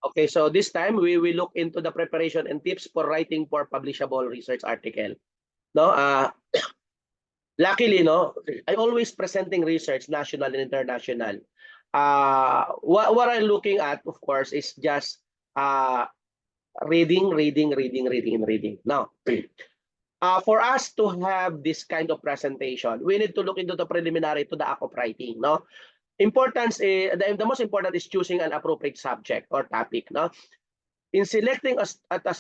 Okay, so this time we will look into the preparation and tips for writing for publishable research article. No, luckily, no, I always presenting research, national and international. What I'm looking at, of course, is just reading. Now, for us to have this kind of presentation, we need to look into the preliminary to the act of writing. No, importance the most important is choosing an appropriate subject or topic. No, in selecting a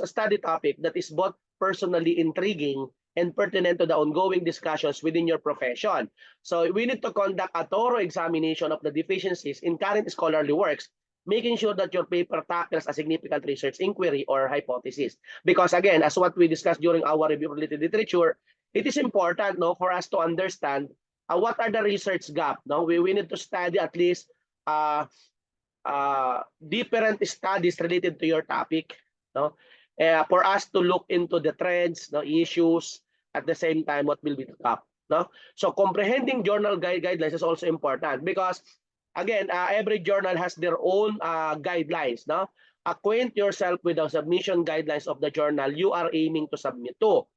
study topic that is both personally intriguing and pertinent to the ongoing discussions within your profession. So we need to conduct a thorough examination of the deficiencies in current scholarly works, making sure that your paper tackles a significant research inquiry or hypothesis. Because again, as what we discussed during our review of related literature, it is important, no, for us to understand what are the research gap. No, we need to study at least different studies related to your topic, no, for us to look into the trends, no, issues, at the same time what will be the top, no. So comprehending journal guidelines is also important because again, every journal has their own guidelines, no. Acquaint yourself with the submission guidelines of the journal you are aiming to submit to.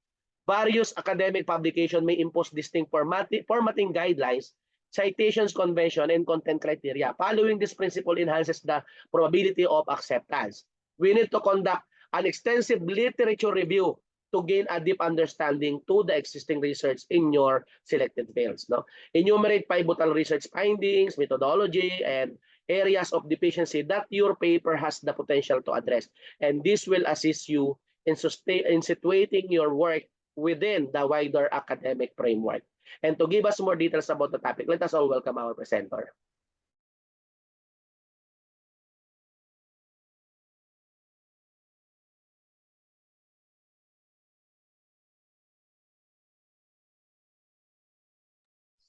Various academic publications may impose distinct formatting guidelines, citations convention, and content criteria. Following this principle enhances the probability of acceptance. We need to conduct an extensive literature review to gain a deep understanding to the existing research in your selected fields. No? Enumerate pivotal research findings, methodology, and areas of deficiency that your paper has the potential to address. And this will assist you in situating your work within the wider academic framework. And to give us more details about the topic, let us all welcome our presenter.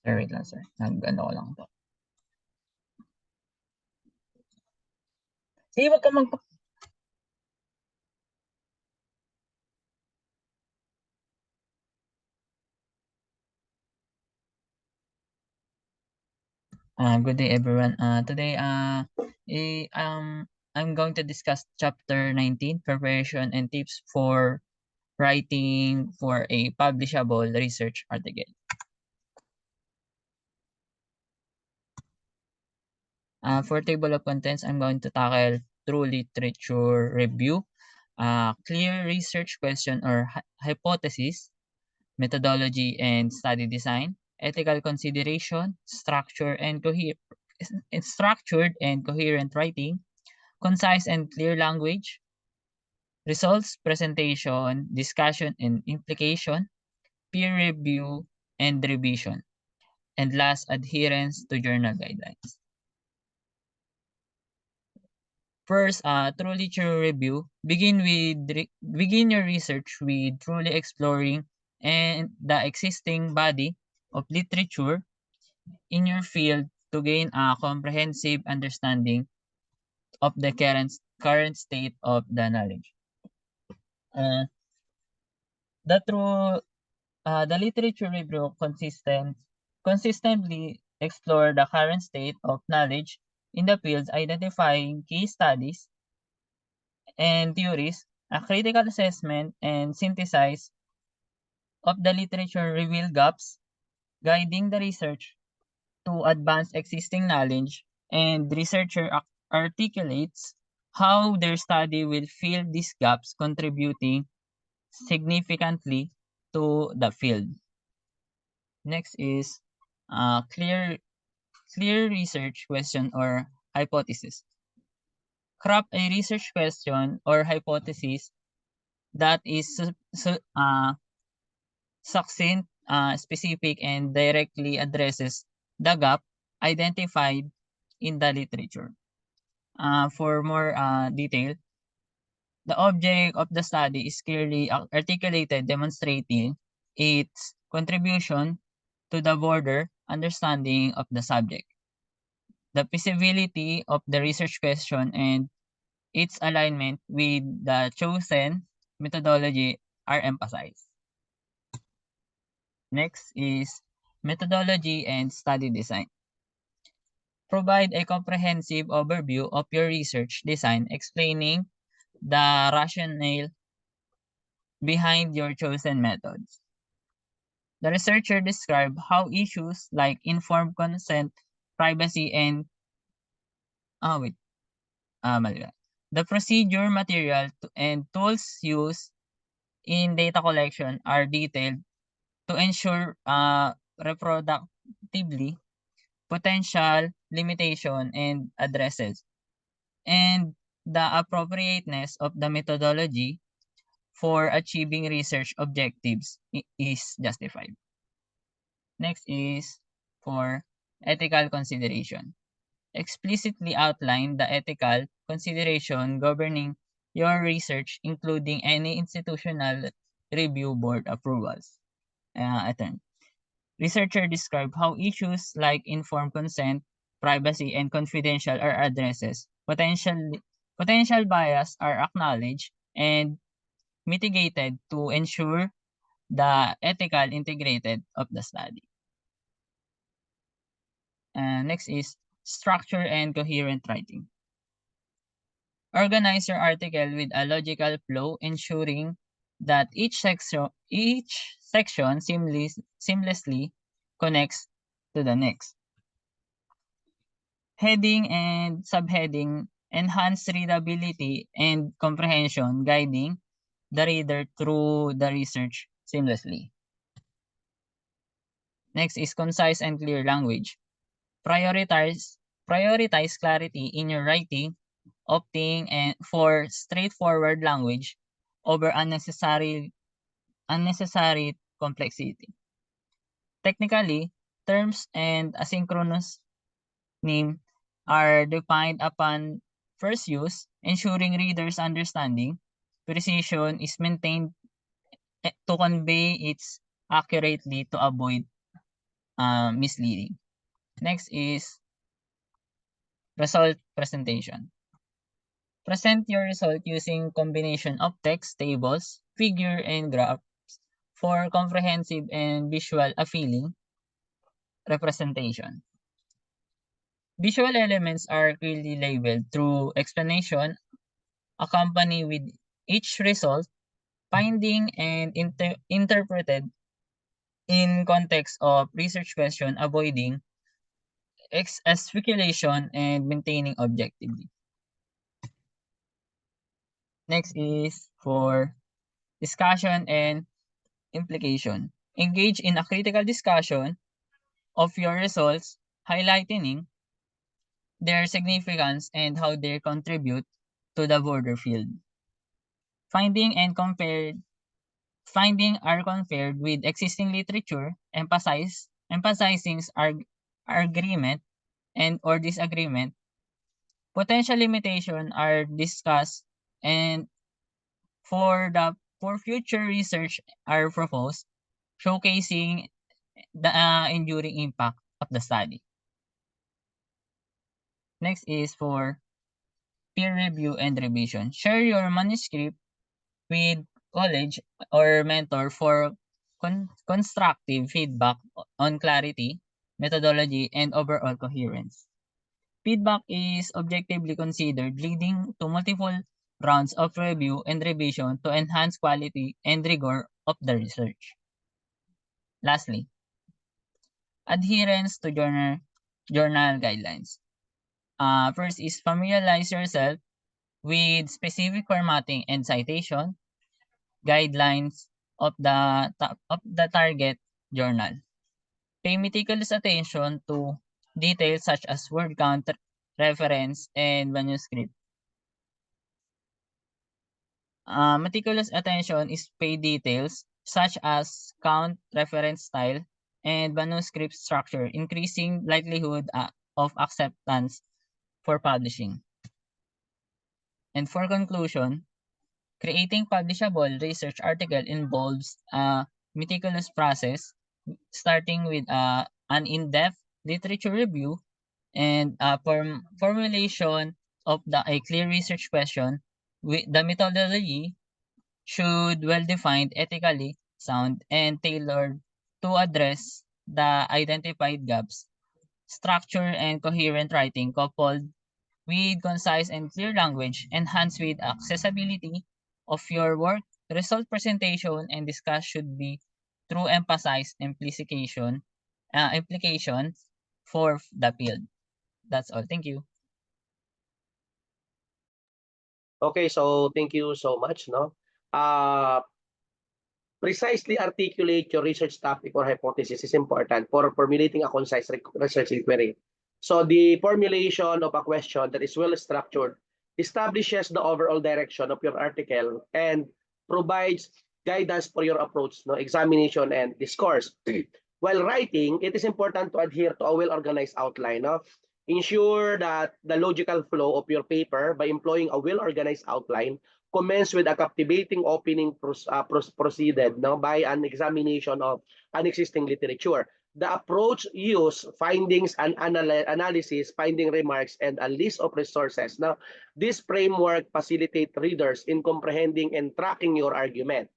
Sir, wait lang sir. Nag-ano ko lang to. Sige, wag ka good day everyone. Today I'm going to discuss chapter 19, preparation and tips for writing for a publishable research article. For table of contents, I'm going to tackle true literature review, clear research question or hypothesis, methodology and study design, ethical consideration, structured and coherent writing, concise and clear language, results, presentation, discussion and implication, peer review and revision, and last, adherence to journal guidelines. First, truly true review. Begin your research with truly exploring and the existing body of literature in your field to gain a comprehensive understanding of the current state of the knowledge. The literature review consistently explore the current state of knowledge in the fields, identifying key studies and theories, a critical assessment and synthesis of the literature reveal gaps, guiding the research to advance existing knowledge, and researcher articulates how their study will fill these gaps, contributing significantly to the field. Next is clear research question or hypothesis. Craft a research question or hypothesis that is succinct, specific, and directly addresses the gap identified in the literature. For more detail, the object of the study is clearly articulated, demonstrating its contribution to the broader understanding of the subject. The feasibility of the research question and its alignment with the chosen methodology are emphasized. Next is methodology and study design. Provide a comprehensive overview of your research design, explaining the rationale behind your chosen methods. The researcher described how issues like informed consent, privacy, and wait, mali ba? The procedure, material, and tools used in data collection are detailed to ensure reproductively potential limitation and addresses, and the appropriateness of the methodology for achieving research objectives is justified. Next is for ethical consideration. Explicitly outline the ethical consideration governing your research, including any institutional review board approvals. Ito. Researcher describe how issues like informed consent, privacy, and confidential are addresses. Potential bias are acknowledged and mitigated to ensure the ethical integrated of the study. Next is structure and coherent writing. Organize your article with a logical flow, ensuring that each section seamlessly connects to the next. Heading and subheading enhance readability and comprehension, guiding the reader through the research seamlessly. Next is concise and clear language. Prioritize clarity in your writing, opting and for straightforward language over unnecessary complexity. Technically, terms and asynchronous name are defined upon first use, ensuring readers' understanding. Precision is maintained to convey it accurately to avoid misleading. Next is result presentation. Present your result using combination of text, tables, figure, and graphs for comprehensive and visual appealing representation. Visual elements are clearly labeled through explanation, accompanied with each result, finding, and interpreted in context of research question, avoiding speculation and maintaining objectivity. Next is for discussion and implication. Engage in a critical discussion of your results, highlighting their significance and how they contribute to the broader field. Finding are compared with existing literature, emphasizing agreement and or disagreement. Potential limitations are discussed, and for future research are proposed, showcasing the enduring impact of the study. Next is for peer review and revision. Share your manuscript with college or mentor for constructive feedback on clarity, methodology, and overall coherence. Feedback is objectively considered, leading to multiple rounds of review and revision to enhance quality and rigor of the research. Lastly, adherence to journal guidelines. First is familiarize yourself with specific formatting and citation guidelines of the target journal. Pay meticulous attention to details such as word count, reference, and manuscript. Meticulous attention is paid details such as count, reference style, and manuscript structure, increasing likelihood of acceptance for publishing. And for conclusion, creating publishable research article involves a meticulous process, starting with an in-depth literature review and formulation of a clear research question. The methodology should well-defined, ethically sound, and tailored to address the identified gaps Structure and coherent writing coupled with concise and clear language enhanced with accessibility of your work. Result presentation and discuss should be through emphasize implication for the field. That's all. Thank you. Okay, so thank you so much, no? Precisely articulate your research topic or hypothesis is important for formulating a concise research inquiry. So the formulation of a question that is well structured establishes the overall direction of your article and provides guidance for your approach, no, examination and discourse. While writing, it is important to adhere to a well-organized outline. No? Ensure that the logical flow of your paper by employing a well-organized outline commence with a captivating opening proceeded, no, by an examination of an existing literature. The approach use findings and analysis, finding remarks, and a list of resources. Now, this framework facilitates readers in comprehending and tracking your argument.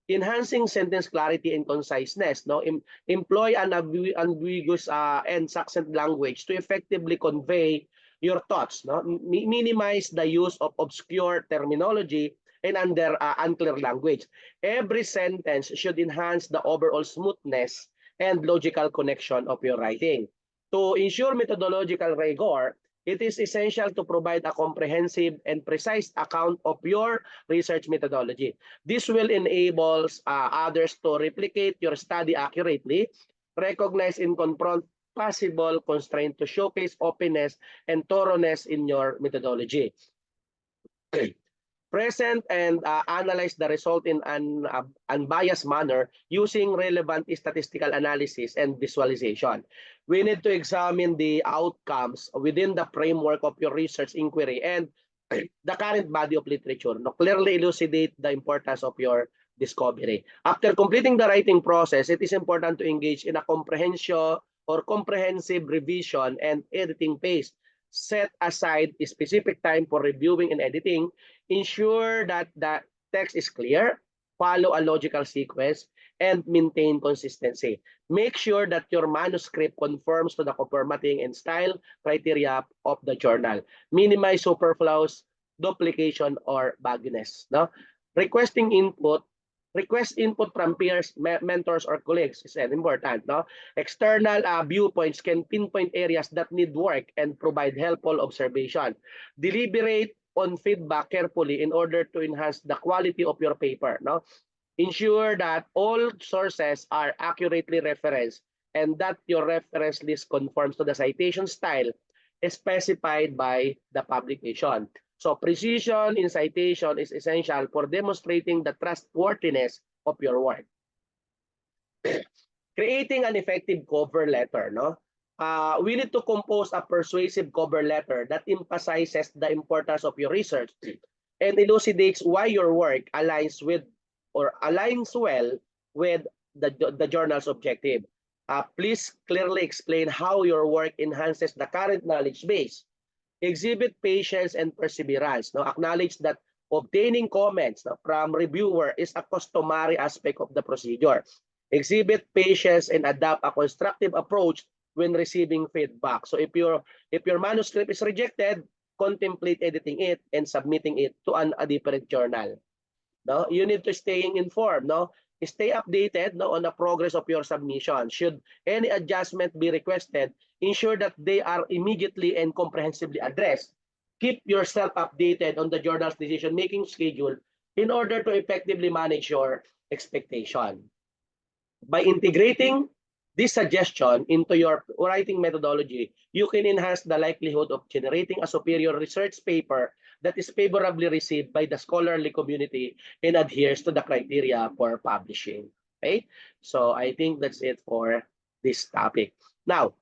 Enhancing sentence clarity and conciseness. No, employ an ambiguous and succinct language to effectively convey your thoughts. No, minimize the use of obscure terminology and unclear language. Every sentence should enhance the overall smoothness and logical connection of your writing. To ensure methodological rigor, it is essential to provide a comprehensive and precise account of your research methodology. This will enable others to replicate your study accurately, recognize and confront possible constraints to showcase openness and thoroughness in your methodology. Present and analyze the result in an unbiased manner using relevant statistical analysis and visualization. We need to examine the outcomes within the framework of your research inquiry and the current body of literature. No, clearly elucidate the importance of your discovery. After completing the writing process, it is important to engage in a comprehensive revision and editing phase. Set aside a specific time for reviewing and editing. Ensure that the text is clear, follow a logical sequence, and maintain consistency. Make sure that your manuscript conforms to the formatting and style criteria of the journal. Minimize superfluous, duplication, or vagueness. No? Request input from peers, mentors, or colleagues is important. No? External viewpoints can pinpoint areas that need work and provide helpful observation. Deliberate on feedback carefully in order to enhance the quality of your paper. No? Ensure that all sources are accurately referenced and that your reference list conforms to the citation style specified by the publication. So precision in citation is essential for demonstrating the trustworthiness of your work. Creating an effective cover letter, no? We need to compose a persuasive cover letter that emphasizes the importance of your research and elucidates why your work aligns well with the journal's objective. Please clearly explain how your work enhances the current knowledge base. Exhibit patience and perseverance. Now, acknowledge that obtaining comments from reviewer is a customary aspect of the procedure. Exhibit patience and adopt a constructive approach when receiving feedback. So if your manuscript is rejected, contemplate editing it and submitting it to a different journal. No, you need to staying informed. No, stay updated, no, on the progress of your submission. Should any adjustment be requested, ensure that they are immediately and comprehensively addressed. Keep yourself updated on the journal's decision-making schedule in order to effectively manage your expectation. By integrating this suggestion into your writing methodology, you can enhance the likelihood of generating a superior research paper that is favorably received by the scholarly community and adheres to the criteria for publishing. Okay, so I think that's it for this topic. Now,